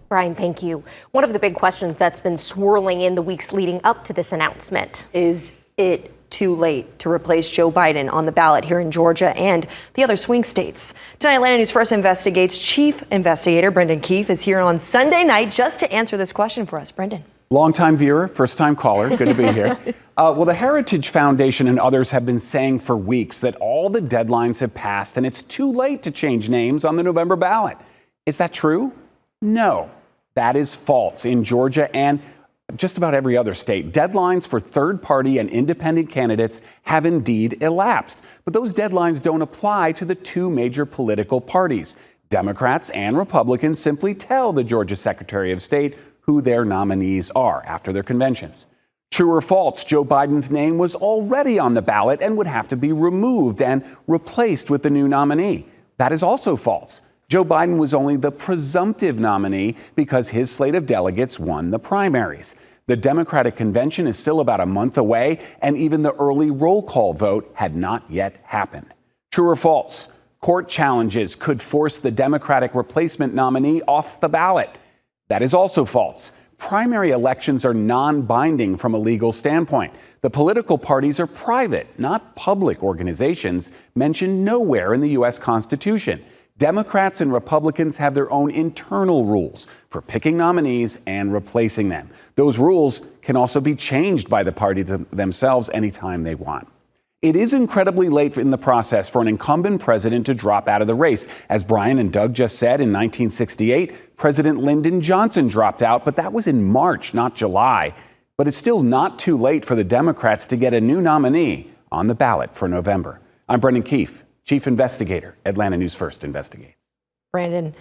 Brian, thank you. One of the big questions that's been swirling in the weeks leading up to this announcement. Is it too late to replace Joe Biden on the ballot here in Georgia and the other swing states? Tonight, Atlanta News First Investigates Chief Investigator Brendan Keefe is here on Sunday night just to answer this question for us. Brendan. Longtime viewer, first-time caller. Good to be here. Well, the Heritage Foundation and others have been saying for weeks that all the deadlines have passed and it's too late to change names on the November ballot. Is that true? No, that is false. In Georgia and just about every other state, deadlines for third-party and independent candidates have indeed elapsed. But those deadlines don't apply to the two major political parties. Democrats and Republicans simply tell the Georgia Secretary of State who their nominees are after their conventions. True or false, Joe Biden's name was already on the ballot and would have to be removed and replaced with the new nominee. That is also false. Joe Biden was only the presumptive nominee because his slate of delegates won the primaries. The Democratic convention is still about a month away, and even the early roll call vote had not yet happened. True or false, court challenges could force the Democratic replacement nominee off the ballot. That is also false. Primary elections are non-binding from a legal standpoint. The political parties are private, not public organizations, mentioned nowhere in the U.S. Constitution. Democrats and Republicans have their own internal rules for picking nominees and replacing them. Those rules can also be changed by the party themselves anytime they want. It is incredibly late in the process for an incumbent president to drop out of the race. As Brian and Doug just said, in 1968, President Lyndon Johnson dropped out, but that was in March, not July. But it's still not too late for the Democrats to get a new nominee on the ballot for November. I'm Brendan Keefe, Chief Investigator, Atlanta News First Investigates. Brandon.